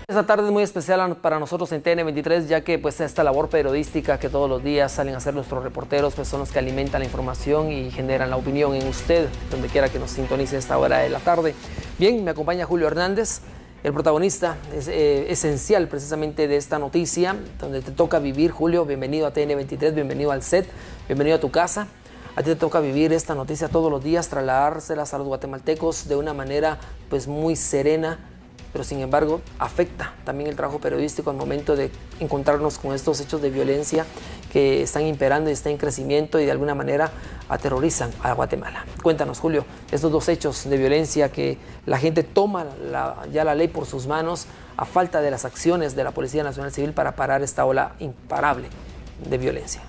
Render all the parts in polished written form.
Esta tarde es muy especial para nosotros en TN23, ya que pues esta labor periodística que todos los días salen a hacer nuestros reporteros, pues son los que alimentan la información y generan la opinión en usted, donde quiera que nos sintonice a esta hora de la tarde. Bien, me acompaña Julio Hernández, el protagonista esencial precisamente de esta noticia, donde te toca vivir. Julio, bienvenido a TN23, bienvenido al set, bienvenido a tu casa. A ti te toca vivir esta noticia todos los días, trasladárselas a los guatemaltecos de una manera pues muy serena, pero sin embargo afecta también el trabajo periodístico al momento de encontrarnos con estos hechos de violencia que están imperando y están en crecimiento y de alguna manera aterrorizan a Guatemala. Cuéntanos, Julio, estos dos hechos de violencia que la gente toma ya la ley por sus manos a falta de las acciones de la Policía Nacional Civil para parar esta ola imparable de violencia.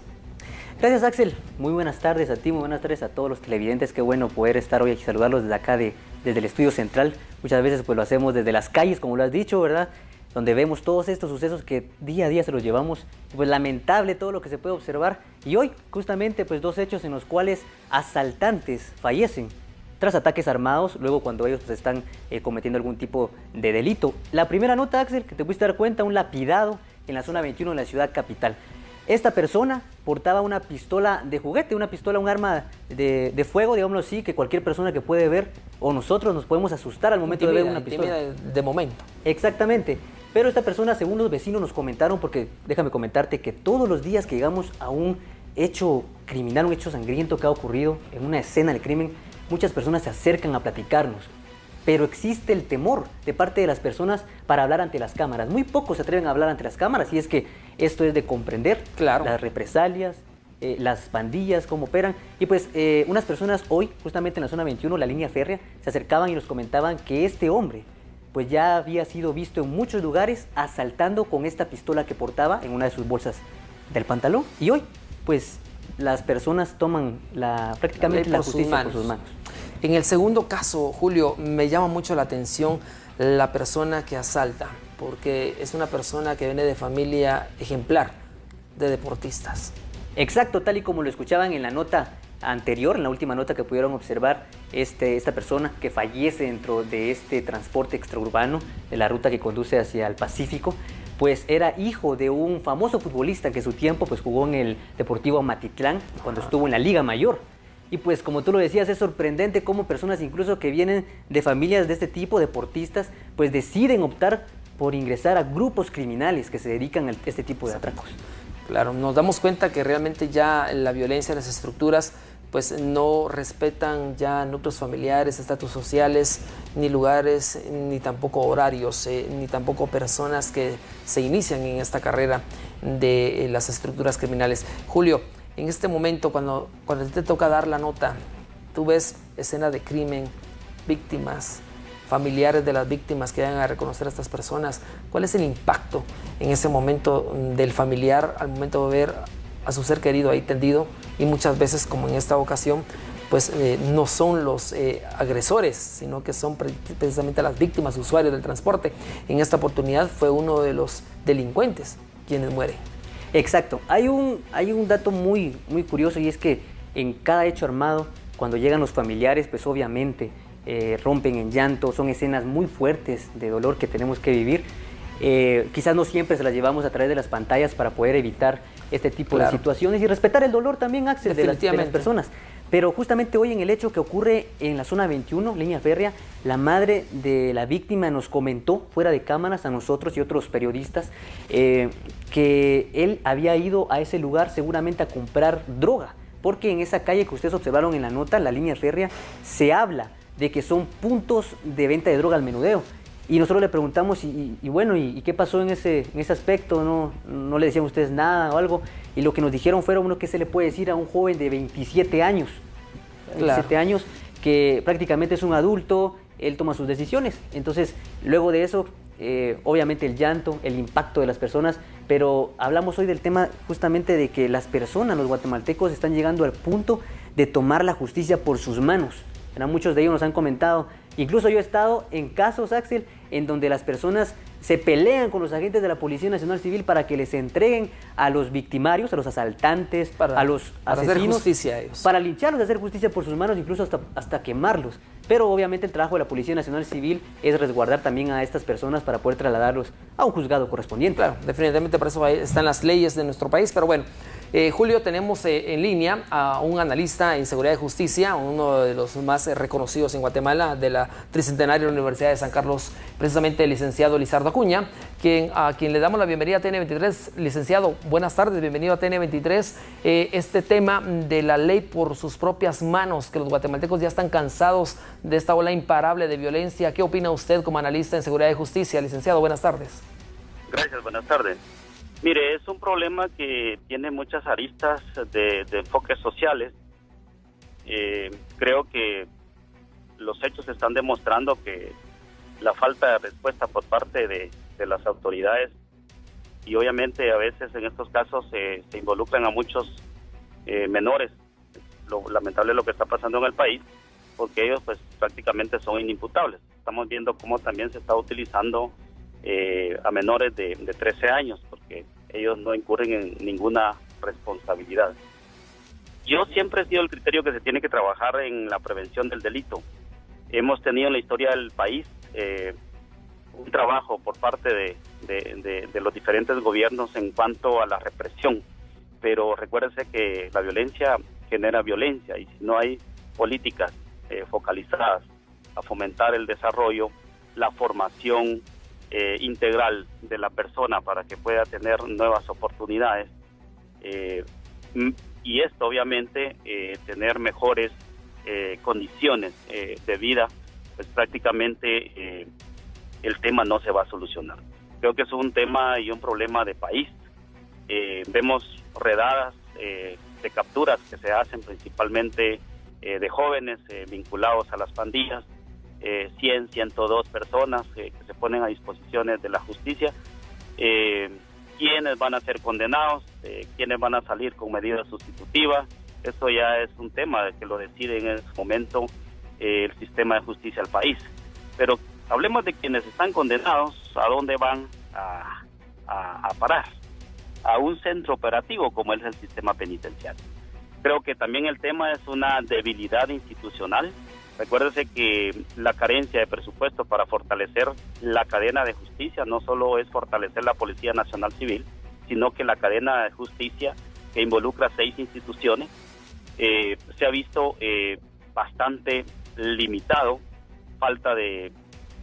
Gracias, Axel. Muy buenas tardes a ti, muy buenas tardes a todos los televidentes. Qué bueno poder estar hoy aquí y saludarlos desde acá, desde el estudio central. Muchas veces pues lo hacemos desde las calles, como lo has dicho, ¿verdad? Donde vemos todos estos sucesos que día a día se los llevamos. Pues lamentable todo lo que se puede observar. Y hoy, justamente, pues dos hechos en los cuales asaltantes fallecen tras ataques armados, luego cuando ellos pues, están cometiendo algún tipo de delito. La primera nota, Axel, que te pudiste dar cuenta, un lapidado en la zona 21 de la ciudad capital. Esta persona portaba una pistola de juguete, una pistola, un arma de fuego, digámoslo así, que cualquier persona que puede ver o nosotros nos podemos asustar al momento de ver una pistola. De momento. Exactamente. Pero esta persona, según los vecinos nos comentaron, porque déjame comentarte que todos los días que llegamos a un hecho criminal, un hecho sangriento que ha ocurrido en una escena del crimen, muchas personas se acercan a platicarnos. Pero existe el temor de parte de las personas para hablar ante las cámaras. Muy pocos se atreven a hablar ante las cámaras y es que esto es de comprender las represalias, las pandillas, cómo operan. Y pues unas personas hoy, justamente en la zona 21, la línea férrea, se acercaban y nos comentaban que este hombre pues ya había sido visto en muchos lugares asaltando con esta pistola que portaba en una de sus bolsas del pantalón. Y hoy pues las personas toman prácticamente la justicia por sus manos. En el segundo caso, Julio, me llama mucho la atención la persona que asalta, porque es una persona que viene de familia ejemplar de deportistas. Exacto, tal y como lo escuchaban en la nota anterior, en la última nota que pudieron observar, esta persona que fallece dentro de este transporte extraurbano de la ruta que conduce hacia el Pacífico, pues era hijo de un famoso futbolista que en su tiempo pues jugó en el Deportivo Amatitlán cuando estuvo en la Liga Mayor. Y pues como tú lo decías, es sorprendente cómo personas incluso que vienen de familias de este tipo, deportistas, pues deciden optar por ingresar a grupos criminales que se dedican a este tipo de atracos. Claro, nos damos cuenta que realmente ya la violencia, las estructuras, pues no respetan ya núcleos familiares, estatus sociales, ni lugares, ni tampoco horarios, ni tampoco personas que se inician en esta carrera de las estructuras criminales. Julio, en este momento, cuando te toca dar la nota, tú ves escena de crimen, víctimas, familiares de las víctimas que vayan a reconocer a estas personas. ¿Cuál es el impacto en ese momento del familiar al momento de ver a su ser querido ahí tendido? Y muchas veces, como en esta ocasión, pues no son los agresores, sino que son precisamente las víctimas, usuarios del transporte. En esta oportunidad fue uno de los delincuentes quienes mueren. Exacto. Hay un dato muy curioso y es que en cada hecho armado, cuando llegan los familiares, pues obviamente rompen en llanto, son escenas muy fuertes de dolor que tenemos que vivir. Quizás no siempre se las llevamos a través de las pantallas para poder evitar este tipo de situaciones y respetar el dolor también, Axel, de las personas. Pero justamente hoy en el hecho que ocurre en la zona 21, línea férrea, la madre de la víctima nos comentó fuera de cámaras a nosotros y otros periodistas que él había ido a ese lugar seguramente a comprar droga, porque en esa calle que ustedes observaron en la nota, la línea férrea, se habla de que son puntos de venta de droga al menudeo. Y nosotros le preguntamos, ¿y qué pasó en ese aspecto? ¿No le decían ustedes nada o algo? Y lo que nos dijeron fue, bueno, ¿qué se le puede decir a un joven de 27 años? 27 años, que prácticamente es un adulto, él toma sus decisiones. Entonces, luego de eso, obviamente el llanto, el impacto de las personas, pero hablamos hoy del tema justamente de que las personas, los guatemaltecos, están llegando al punto de tomar la justicia por sus manos. Muchos de ellos nos han comentado, incluso yo he estado en casos, Axel, en donde las personas se pelean con los agentes de la Policía Nacional Civil para que les entreguen a los victimarios, a los asaltantes, a los asesinos, hacer justicia a ellos, para lincharlos, hacer justicia por sus manos, incluso hasta quemarlos. Pero obviamente el trabajo de la Policía Nacional Civil es resguardar también a estas personas para poder trasladarlos a un juzgado correspondiente. Claro, definitivamente por eso están las leyes de nuestro país, pero bueno. Julio, tenemos en línea a un analista en seguridad y justicia, uno de los más reconocidos en Guatemala, de la tricentenaria Universidad de San Carlos, precisamente el licenciado Lizardo Acuña, a quien le damos la bienvenida a TN23. Licenciado, buenas tardes, bienvenido a TN23. Este tema de la ley por sus propias manos, que los guatemaltecos ya están cansados de esta ola imparable de violencia. ¿Qué opina usted como analista en seguridad y justicia? Licenciado, buenas tardes. Gracias, buenas tardes. Mire, es un problema que tiene muchas aristas de enfoques sociales. Creo que los hechos están demostrando que la falta de respuesta por parte de las autoridades, y obviamente a veces en estos casos se involucran a muchos menores. Lo lamentable es lo que está pasando en el país, porque ellos pues prácticamente son inimputables. Estamos viendo cómo también se está utilizando a menores de 13 años, porque ellos no incurren en ninguna responsabilidad. Yo siempre he sido el criterio que se tiene que trabajar en la prevención del delito. Hemos tenido en la historia del país un trabajo por parte de los diferentes gobiernos en cuanto a la represión, pero recuérdense que la violencia genera violencia, y si no hay políticas focalizadas a fomentar el desarrollo, la formación integral de la persona para que pueda tener nuevas oportunidades, y esto obviamente tener mejores condiciones de vida, pues prácticamente el tema no se va a solucionar. Creo que es un tema y un problema de país. Vemos redadas de capturas que se hacen principalmente de jóvenes vinculados a las pandillas, 100, 102 personas que se ponen a disposiciones de la justicia. ¿Quiénes van a ser condenados? ¿Quiénes van a salir con medidas sustitutivas? Eso ya es un tema que lo decide en ese momento el sistema de justicia del país. Pero hablemos de quienes están condenados, ¿a dónde van a parar? A un centro operativo como es el sistema penitenciario. Creo que también el tema es una debilidad institucional. Recuérdese que la carencia de presupuesto para fortalecer la cadena de justicia no solo es fortalecer la Policía Nacional Civil, sino que la cadena de justicia, que involucra 6 instituciones, se ha visto bastante limitado. Falta de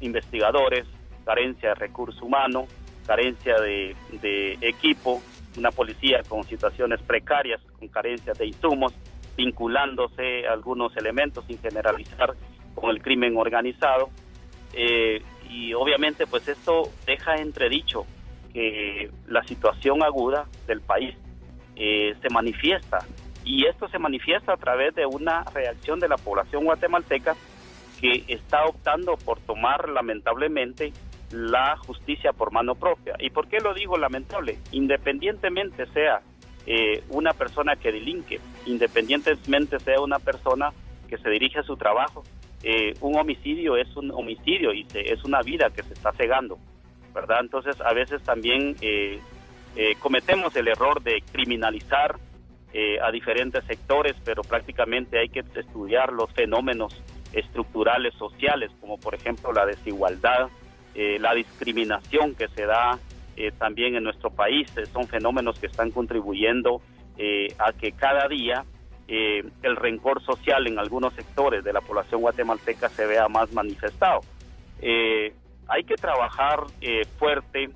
investigadores, carencia de recursos humanos, carencia de equipo, una policía con situaciones precarias, con carencias de insumos, vinculándose a algunos elementos sin generalizar con el crimen organizado, y obviamente pues esto deja entredicho que la situación aguda del país se manifiesta, y esto se manifiesta a través de una reacción de la población guatemalteca que está optando por tomar lamentablemente la justicia por mano propia. ¿Y por qué lo digo lamentable? Independientemente sea una persona que delinque, independientemente sea una persona que se dirige a su trabajo, un homicidio es un homicidio y es una vida que se está cegando, ¿verdad? Entonces a veces también cometemos el error de criminalizar a diferentes sectores, pero prácticamente hay que estudiar los fenómenos estructurales sociales, como por ejemplo la desigualdad, la discriminación que se da también en nuestro país. Son fenómenos que están contribuyendo a que cada día el rencor social en algunos sectores de la población guatemalteca se vea más manifestado. Hay que trabajar fuerte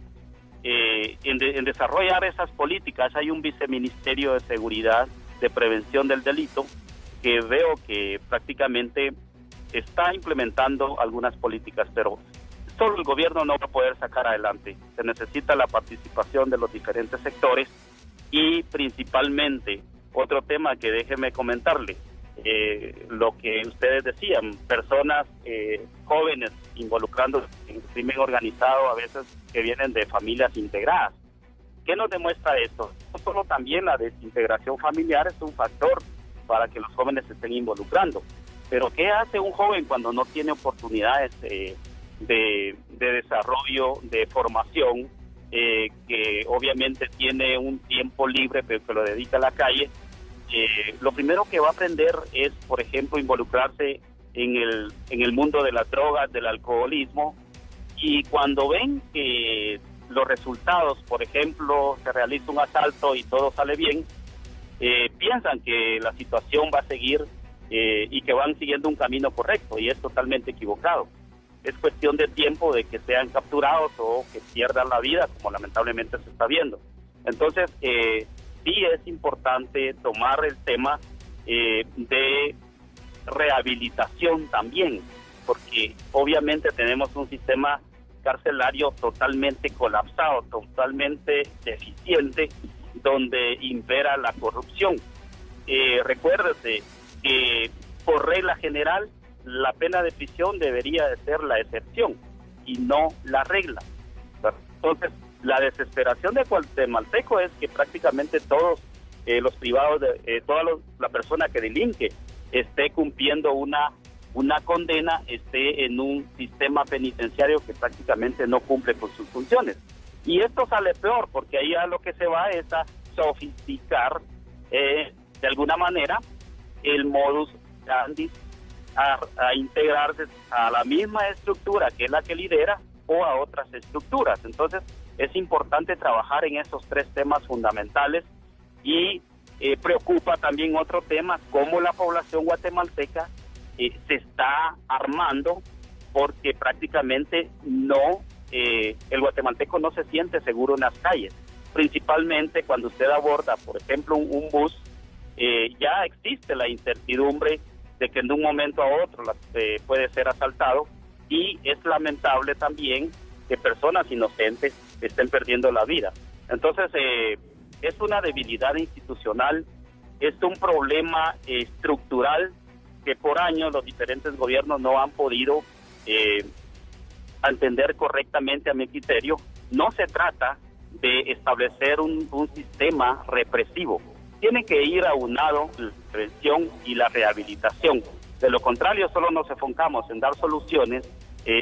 en desarrollar esas políticas. Hay un viceministerio de seguridad, de prevención del delito, que veo que prácticamente está implementando algunas políticas, pero solo el gobierno no va a poder sacar adelante. Se necesita la participación de los diferentes sectores y principalmente, otro tema que déjeme comentarle, lo que ustedes decían, personas jóvenes involucrándose en el crimen organizado, a veces que vienen de familias integradas. ¿Qué nos demuestra esto? No solo también la desintegración familiar es un factor para que los jóvenes se estén involucrando, pero ¿qué hace un joven cuando no tiene oportunidades de desarrollo, de formación, que obviamente tiene un tiempo libre, pero que lo dedica a la calle, lo primero que va a aprender es, por ejemplo, involucrarse en el mundo de las drogas, del alcoholismo, y cuando ven que los resultados, por ejemplo, se realiza un asalto y todo sale bien, piensan que la situación va a seguir y que van siguiendo un camino correcto, y es totalmente equivocado. Es cuestión de tiempo de que sean capturados o que pierdan la vida, como lamentablemente se está viendo. Entonces, sí es importante tomar el tema de rehabilitación también, porque obviamente tenemos un sistema carcelario totalmente colapsado, totalmente deficiente, donde impera la corrupción. Recuérdese que por regla general la pena de prisión debería de ser la excepción y no la regla. Entonces, la desesperación de guatemalteco es que prácticamente todos los privados, la persona que delinque esté cumpliendo una condena, esté en un sistema penitenciario que prácticamente no cumple con sus funciones. Y esto sale peor, porque ahí a lo que se va es a sofisticar de alguna manera el modus operandi, a integrarse a la misma estructura que es la que lidera o a otras estructuras. Entonces es importante trabajar en esos tres temas fundamentales, y preocupa también otro tema, cómo la población guatemalteca se está armando, porque prácticamente el guatemalteco no se siente seguro en las calles, principalmente cuando usted aborda, por ejemplo, un bus. Ya existe la incertidumbre de que en un momento a otro puede ser asaltado, y es lamentable también que personas inocentes estén perdiendo la vida. Entonces, es una debilidad institucional, es un problema estructural que por años los diferentes gobiernos no han podido entender correctamente, a mi criterio. No se trata de establecer un sistema represivo. Tiene que ir aunado la prevención y la rehabilitación. De lo contrario, solo nos enfocamos en dar soluciones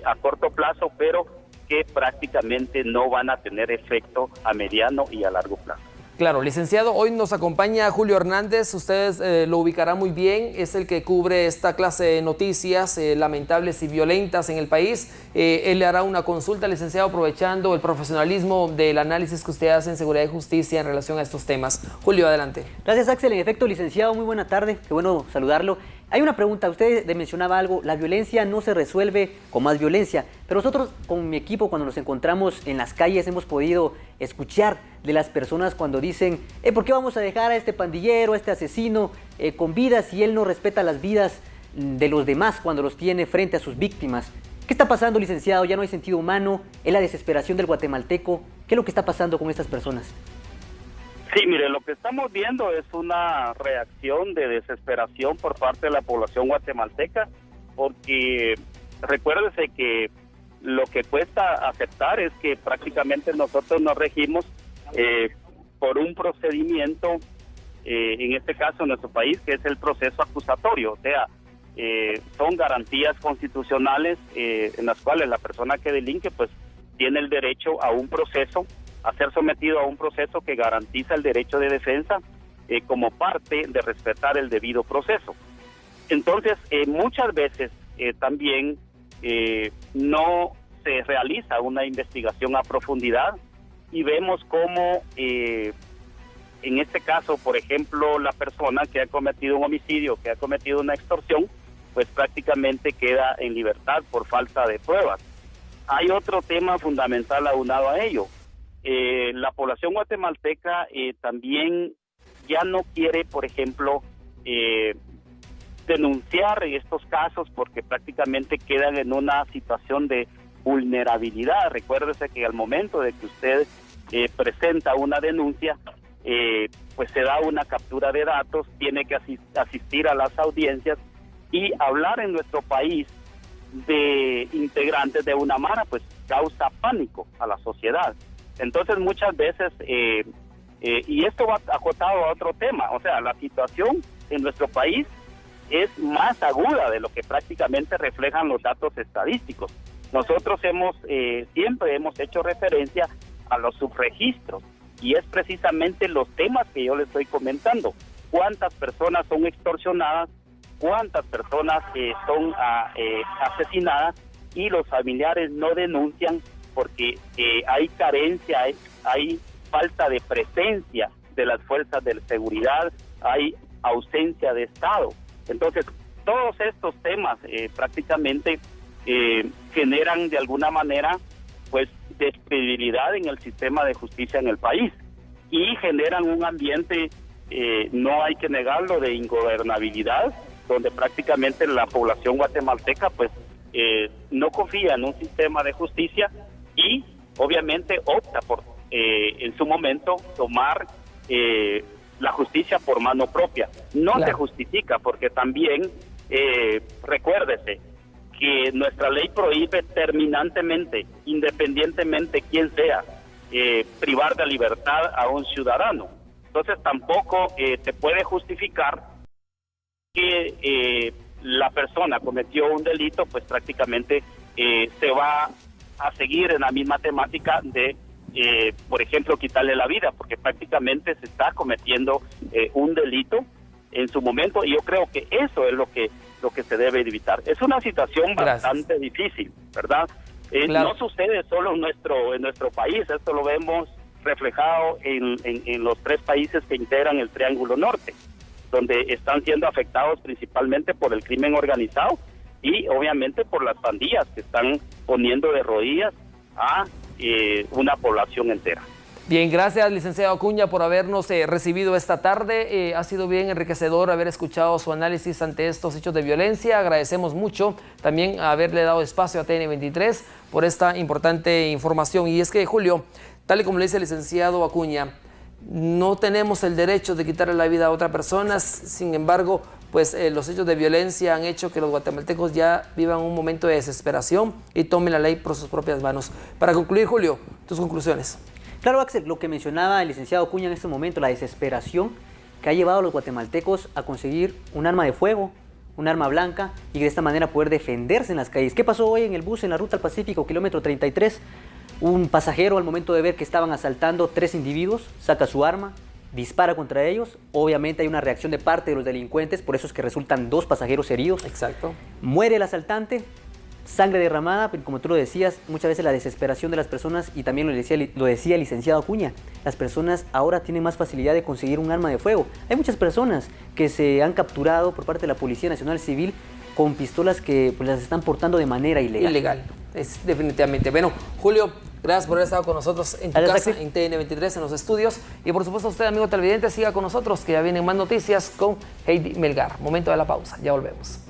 a corto plazo, pero que prácticamente no van a tener efecto a mediano y a largo plazo. Claro, licenciado, hoy nos acompaña Julio Hernández, ustedes lo ubicarán muy bien, es el que cubre esta clase de noticias lamentables y violentas en el país. Él le hará una consulta, licenciado, aprovechando el profesionalismo del análisis que usted hace en Seguridad y Justicia en relación a estos temas. Julio, adelante. Gracias, Axel. En efecto, licenciado, muy buena tarde, qué bueno saludarlo. Hay una pregunta, usted mencionaba algo, la violencia no se resuelve con más violencia, pero nosotros con mi equipo, cuando nos encontramos en las calles, hemos podido escuchar de las personas cuando dicen, ¿por qué vamos a dejar a este pandillero, a este asesino con vida si él no respeta las vidas de los demás cuando los tiene frente a sus víctimas? ¿Qué está pasando, licenciado? ¿Ya no hay sentido humano? ¿Es la desesperación del guatemalteco? ¿Qué es lo que está pasando con estas personas? Sí, mire, lo que estamos viendo es una reacción de desesperación por parte de la población guatemalteca, porque recuérdese que lo que cuesta aceptar es que prácticamente nosotros nos regimos por un procedimiento, en este caso en nuestro país, que es el proceso acusatorio. O sea, son garantías constitucionales en las cuales la persona que delinque pues tiene el derecho a un proceso, a ser sometido a un proceso que garantiza el derecho de defensa como parte de respetar el debido proceso. Entonces, muchas veces también no se realiza una investigación a profundidad, y vemos cómo, en este caso, por ejemplo, la persona que ha cometido un homicidio, que ha cometido una extorsión, pues prácticamente queda en libertad por falta de pruebas. Hay otro tema fundamental aunado a ello. La población guatemalteca también ya no quiere, por ejemplo, denunciar estos casos porque prácticamente quedan en una situación de vulnerabilidad. Recuérdese que al momento de que usted presenta una denuncia, pues se da una captura de datos, tiene que asistir a las audiencias y hablar en nuestro país de integrantes de una mara, pues causa pánico a la sociedad. Entonces muchas veces, y esto va acotado a otro tema, o sea, la situación en nuestro país es más aguda de lo que prácticamente reflejan los datos estadísticos. Nosotros siempre hemos hecho referencia a los subregistros, y es precisamente los temas que yo le estoy comentando. ¿Cuántas personas son extorsionadas? ¿Cuántas personas son asesinadas? Y los familiares no denuncian porque hay carencia, hay falta de presencia de las fuerzas de seguridad, hay ausencia de Estado. Entonces, todos estos temas prácticamente generan de alguna manera pues descredibilidad en el sistema de justicia en el país y generan un ambiente, no hay que negarlo, de ingobernabilidad, donde prácticamente la población guatemalteca pues no confía en un sistema de justicia y obviamente opta por en su momento tomar la justicia por mano propia. No se justifica, porque también recuérdese que nuestra ley prohíbe terminantemente, independientemente quién sea, privar de libertad a un ciudadano. Entonces tampoco se puede justificar que la persona cometió un delito, pues prácticamente se va a seguir en la misma temática de, por ejemplo, quitarle la vida, porque prácticamente se está cometiendo un delito en su momento, y yo creo que eso es lo que se debe evitar. Es una situación bastante difícil, ¿verdad? No sucede solo en nuestro país, esto lo vemos reflejado en los 3 países que integran el Triángulo Norte, donde están siendo afectados principalmente por el crimen organizado y obviamente por las pandillas que están poniendo de rodillas a una población entera. Bien, gracias, licenciado Acuña, por habernos recibido esta tarde. Ha sido bien enriquecedor haber escuchado su análisis ante estos hechos de violencia. Agradecemos mucho también haberle dado espacio a TN23 por esta importante información. Y es que, Julio, tal y como le dice el licenciado Acuña, no tenemos el derecho de quitarle la vida a otra persona. Sin embargo, pues los hechos de violencia han hecho que los guatemaltecos ya vivan un momento de desesperación y tomen la ley por sus propias manos. Para concluir, Julio, tus conclusiones. Claro, Axel, lo que mencionaba el licenciado Acuña en este momento, la desesperación que ha llevado a los guatemaltecos a conseguir un arma de fuego, un arma blanca, y de esta manera poder defenderse en las calles. ¿Qué pasó hoy en el bus en la ruta al Pacífico, kilómetro 33? Un pasajero, al momento de ver que estaban asaltando 3 individuos, saca su arma, dispara contra ellos. Obviamente hay una reacción de parte de los delincuentes, por eso es que resultan 2 pasajeros heridos. Exacto. Muere el asaltante. Sangre derramada, pero como tú lo decías, muchas veces la desesperación de las personas, y también lo decía el licenciado Acuña, las personas ahora tienen más facilidad de conseguir un arma de fuego. Hay muchas personas que se han capturado por parte de la Policía Nacional Civil con pistolas que pues, las están portando de manera ilegal. Ilegal, es definitivamente. Bueno, Julio, gracias por haber estado con nosotros en tu casa, en TN23, en los estudios. Y por supuesto usted, amigo televidente, siga con nosotros, que ya vienen más noticias con Heidi Melgar. Momento de la pausa, ya volvemos.